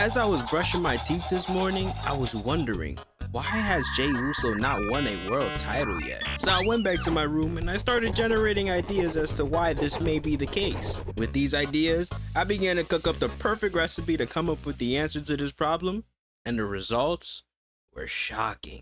As I was brushing my teeth this morning, I was wondering, why has Jey Uso not won a world title yet? So I went back to my room and I started generating ideas as to why this may be the case. With these ideas, I began to cook up the perfect recipe to come up with the answer to this problem, and the results were shocking.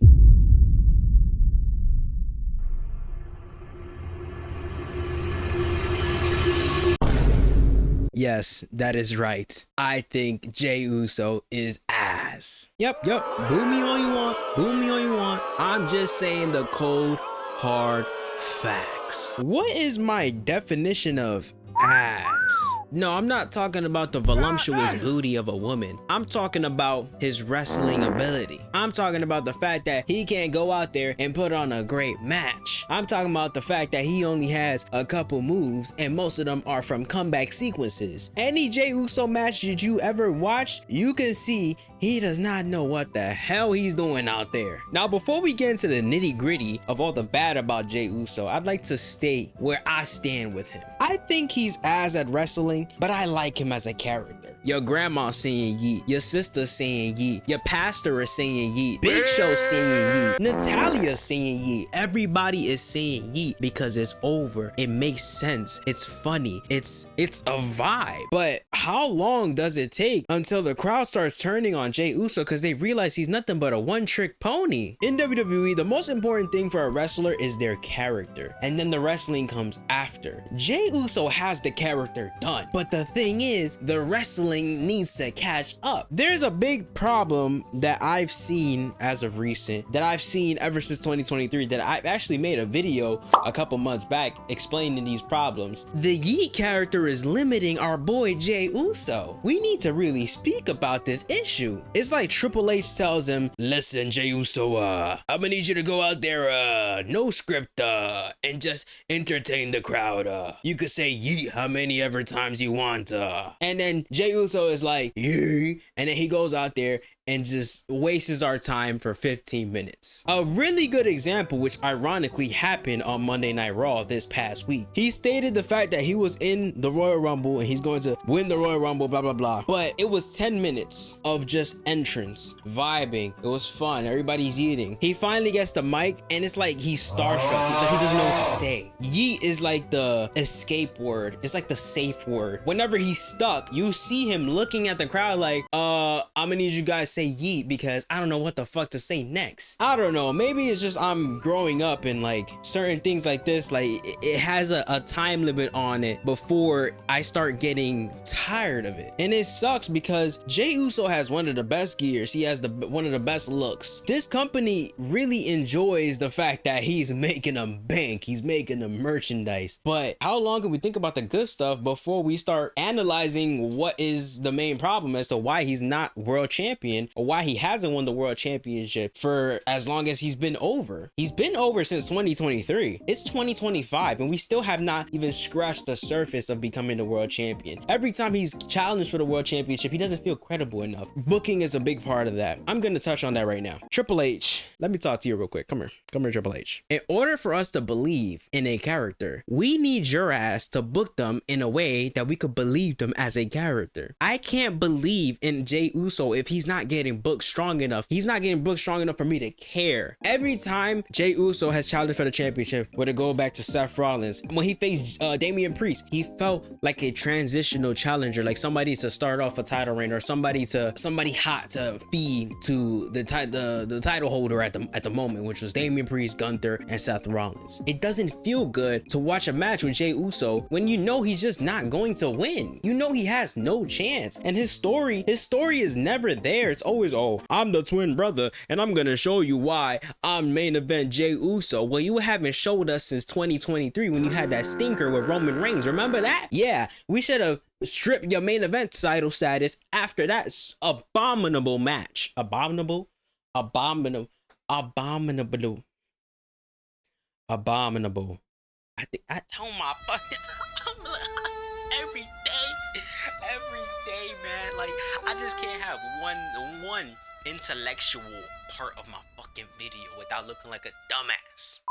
Yes, that is right. I think Jey Uso is ass. Yep. Boo me all you want. Boo me all you want. I'm just saying the cold, hard facts. What is my definition of ass? No, I'm not talking about the voluptuous booty of a woman. I'm talking about his wrestling ability. I'm talking about the fact that he can't go out there and put on a great match. I'm talking about the fact that he only has a couple moves and most of them are from comeback sequences. Any Jey Uso match that you ever watched, you can see he does not know what the hell he's doing out there. Now, before we get into the nitty gritty of all the bad about Jey Uso, I'd like to state where I stand with him. I think he's ass at wrestling, but I like him as a character. Your grandma saying yeet, your sister saying yeet, your pastor is saying yeet, Big Show saying yeet, Natalia saying yeet. Everybody is saying yeet because it's over. It makes sense. It's funny. It's a vibe. But how long does it take until the crowd starts turning on Jey Uso because they realize he's nothing but a one-trick pony? In WWE, the most important thing for a wrestler is their character, and then the wrestling comes after. Jey Uso has the character done, but the thing is, the wrestling needs to catch up. There's a big problem that I've seen as of recent, that I've seen ever since 2023, that I've actually made a video a couple months back explaining these problems. The yeet character is limiting our boy Jey Uso. We need to really speak about this issue. It's like Triple H tells him, listen Jey Uso, I'm gonna need you to go out there, no script, and just entertain the crowd. You could say yeet how many ever times you want, and then Jey Uso is like, yeah, and then he goes out there and just wastes our time for 15 minutes. A really good example, which ironically happened on Monday Night Raw this past week. He stated the fact that he was in the Royal Rumble and he's going to win the Royal Rumble, blah, blah, blah. But it was 10 minutes of just entrance, vibing. It was fun. Everybody's eating. He finally gets the mic and it's like he's starstruck. He's like, he doesn't know what to say. Yeet is like the escape word. It's like the safe word. Whenever he's stuck, you see him looking at the crowd like, I'm gonna need you guys say yeet because I don't know what the fuck to say next. I don't know, maybe it's just I'm growing up and like certain things like this, like it has a time limit on it before I start getting tired of it. And it sucks because Jey Uso has one of the best gears. He has one of the best looks. This company really enjoys the fact that he's making them bank. He's making them merchandise. But how long can we think about the good stuff before we start analyzing what is the main problem as to why he's not world champion, or why he hasn't won the world championship for as long as he's been over? He's been over since 2023. It's 2025 and we still have not even scratched the surface of becoming the world champion. Every time he's challenged for the world championship, he doesn't feel credible enough. Booking is a big part of that. I'm gonna touch on that right now. Triple H, let me talk to you real quick. Come here, Triple H. In order for us to believe in a character, we need your ass to book them in a way that we could believe them as a character. I can't believe in Jey Uso if he's not getting booked strong enough. He's not getting booked strong enough for me to care. Every time Jey Uso has challenged for the championship, whether it go back to Seth Rollins, when he faced Damian Priest, he felt like a transitional challenger, like somebody to start off a title reign, or somebody hot to feed to the title holder at the moment, which was Damian Priest, Gunther, and Seth Rollins. It doesn't feel good to watch a match with Jey Uso when you know he's just not going to win. You know he has no chance, and his story is never there. It's always, oh, I'm the twin brother and I'm gonna show you why I'm main event Jey Uso. Well, you haven't showed us since 2023 when you had that stinker with Roman Reigns. Remember that? Yeah, we should have stripped your main event title status after that abominable match. Abominable. I think oh my fucking every day, man. Like, I just can't have one intellectual part of my fucking video without looking like a dumbass.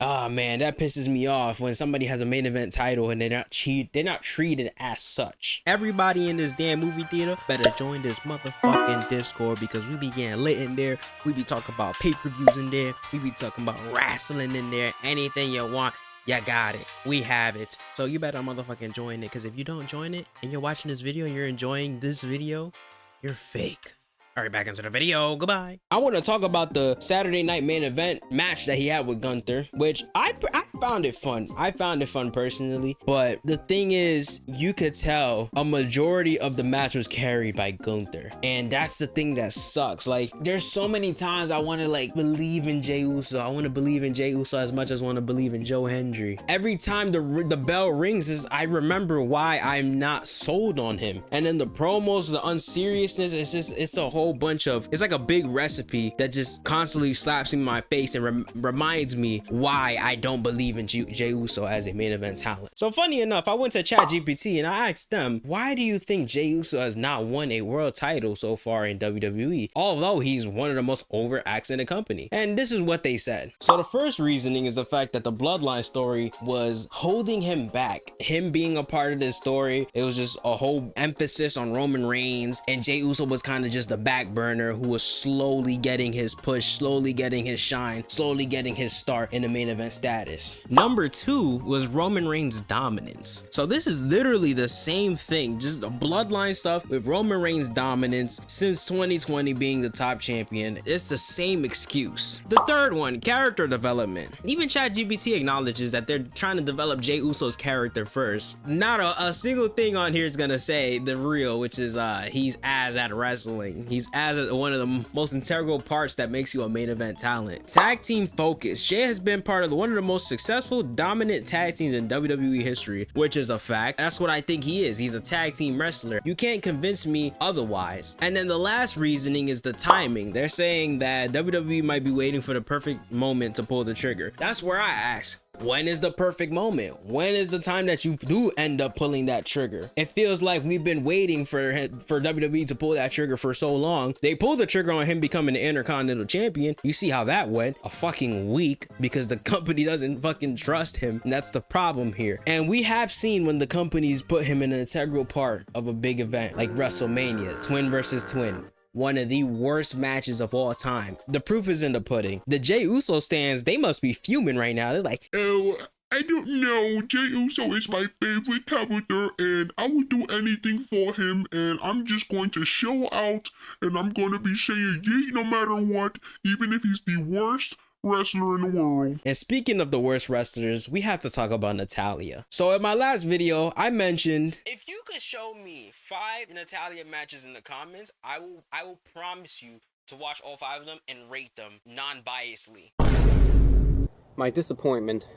Ah man, that pisses me off when somebody has a main event title and they're not treated as such. Everybody in this damn movie theater better join this motherfucking Discord, because we be getting lit in there. We be talking about pay-per-views in there. We be talking about wrestling in there. Anything you want, you got it. We have it. So you better motherfucking join it, because if you don't join it and you're watching this video and you're enjoying this video, you're fake. All right, back into the video. Goodbye. I want to talk about the Saturday night main event match that he had with Gunther, which I found it fun. I found it fun personally, but the thing is, you could tell a majority of the match was carried by Gunther, and that's the thing that sucks. Like, there's so many times I want to like believe in Jey Uso. I want to believe in Jey Uso as much as I want to believe in Joe Hendry. Every time the bell rings, I remember why I'm not sold on him. And then the promos, the unseriousness, it's a whole bunch of, it's like a big recipe that just constantly slaps me in my face and reminds me why I don't believe in Jey Uso as a main event talent. So funny enough, I went to ChatGPT and I asked them, why do you think Jey Uso has not won a world title so far in WWE, although he's one of the most over acts in the company? And this is what they said. So the first reasoning is the fact that the Bloodline story was holding him back. Him being a part of this story, it was just a whole emphasis on Roman Reigns, and Jey Uso was kind of just the back burner who was slowly getting his push, slowly getting his shine, slowly getting his start in the main event status. Number two was Roman Reigns' dominance. So this is literally the same thing, just the Bloodline stuff with Roman Reigns' dominance since 2020 being the top champion. It's the same excuse. The third one, character development. Even ChatGPT acknowledges that they're trying to develop Jey Uso's character first. Not a single thing on here is gonna say the real, which is he's as at wrestling. He's as one of the most integral parts that makes you a main event talent. Tag team focus. Jey has been part of one of the most successful, dominant tag teams in WWE history, which is a fact. That's what I think he is. He's a tag team wrestler. You can't convince me otherwise. And then the last reasoning is the timing. They're saying that WWE might be waiting for the perfect moment to pull the trigger. That's where I ask, when is the perfect moment? When is the time that you do end up pulling that trigger? It feels like we've been waiting for WWE to pull that trigger for so long. They pulled the trigger on him becoming the Intercontinental Champion. You see how that went? A fucking week, because the company doesn't fucking trust him. And that's the problem here. And we have seen when the companies put him in an integral part of a big event like WrestleMania, twin versus twin. One of the worst matches of all time. The proof is in the pudding. The Jey Uso stands, they must be fuming right now. They're like, oh, I don't know. Jey Uso is my favorite character, and I will do anything for him, and I'm just going to show out, and I'm going to be saying yay no matter what, even if he's the worst wrestler in the world. And speaking of the worst wrestlers, we have to talk about Natalya. So in my last video, I mentioned, if you could show me 5 Natalya matches in the comments, I will promise you to watch all 5 of them and rate them non-biasedly. My disappointment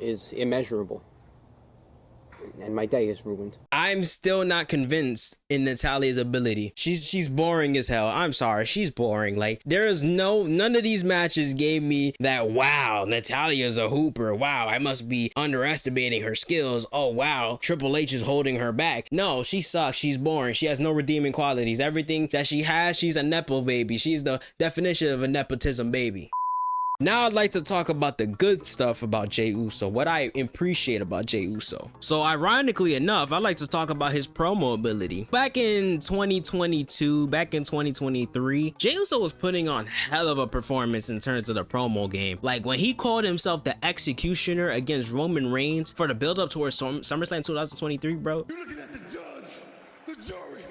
is immeasurable, and my day is ruined. I'm still not convinced in Natalya's ability. She's boring as hell. I'm sorry, she's boring. Like, there is none of these matches gave me that, wow, Natalya's a hooper. Wow, I must be underestimating her skills. Oh wow, Triple H is holding her back. No, she sucks. She's boring. She has no redeeming qualities. Everything that she has, she's a nepo baby. She's the definition of a nepotism baby. Now I'd like to talk about the good stuff about Jey Uso, what I appreciate about Jey Uso. So ironically enough, I'd like to talk about his promo ability. Back in 2022, back in 2023, Jey Uso was putting on hell of a performance in terms of the promo game. Like when he called himself the executioner against Roman Reigns for the build up towards SummerSlam 2023, bro. You're looking at the judge, the jury,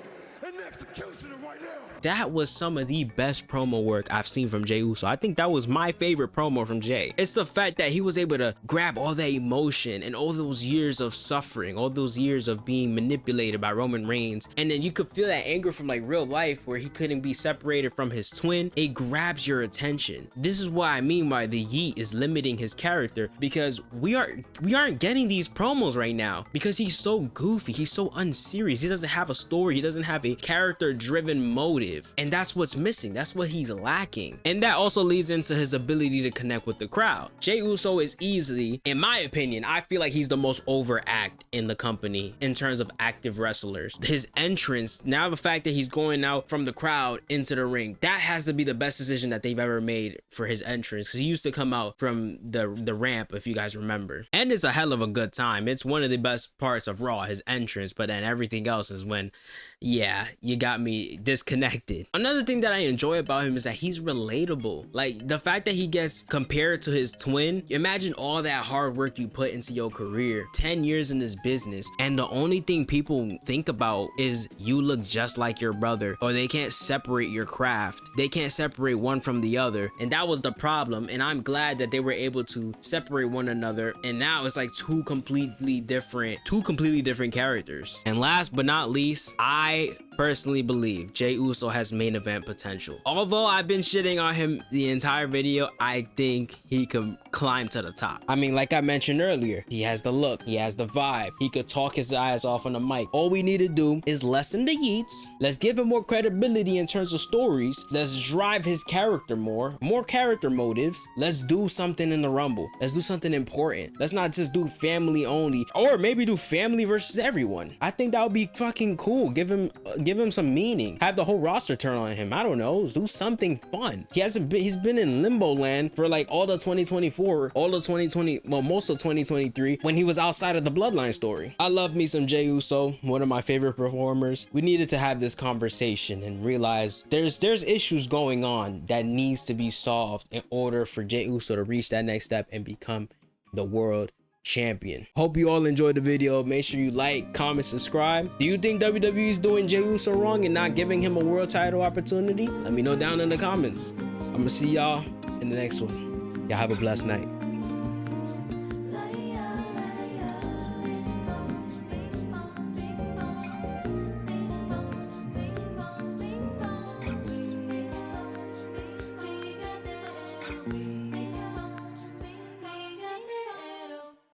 and the executioner right now. That was some of the best promo work I've seen from Jey Uso. I think that was my favorite promo from Jey. It's the fact that he was able to grab all that emotion and all those years of suffering, all those years of being manipulated by Roman Reigns. And then you could feel that anger from like real life where he couldn't be separated from his twin. It grabs your attention. This is what I mean by the yeet is limiting his character, because we aren't getting these promos right now because he's so goofy. He's so unserious. He doesn't have a story. He doesn't have a character driven motive. creative, and that's what's missing. That's what he's lacking, and that also leads into his ability to connect with the crowd. Jey Uso is easily, in my opinion, I feel like he's the most overact in the company in terms of active wrestlers. His entrance, now the fact that he's going out from the crowd into the ring, that has to be the best decision that they've ever made for his entrance, because he used to come out from the ramp, if you guys remember, and it's a hell of a good time. It's one of the best parts of Raw, his entrance, but then everything else is when, yeah, you got me disconnected. Another thing that I enjoy about him is that he's relatable. Like, the fact that he gets compared to his twin, imagine all that hard work you put into your career, 10 years in this business, and the only thing people think about is you look just like your brother, or they can't separate your craft. They can't separate one from the other, and that was the problem, and I'm glad that they were able to separate one another, and now it's like two completely different characters. And last but not least, I personally believe Jey Uso has main event potential. Although I've been shitting on him the entire video, I think he can climb to the top. I mean, like I mentioned earlier, he has the look, he has the vibe, he could talk his eyes off on the mic. All we need to do is lessen the yeets. Let's give him more credibility in terms of stories. Let's drive his character more character motives. Let's do something in the Rumble. Let's do something important. Let's not just do family only, or maybe do family versus everyone. I think that would be fucking cool. Give him some meaning. Have the whole roster turn on him. I don't know. Do something fun. He's been in limbo land for like all the 2024, all the 2020, well, most of 2023, when he was outside of the Bloodline story. I love me some Jey Uso, one of my favorite performers. We needed to have this conversation and realize there's issues going on that needs to be solved in order for Jey Uso to reach that next step and become the world champion. Hope you all enjoyed the video. Make sure you like, comment, subscribe. Do you think WWE is doing Jey Uso wrong and not giving him a world title opportunity? Let me know down in the comments. I'm gonna see y'all in the next one. Y'all have a blessed night.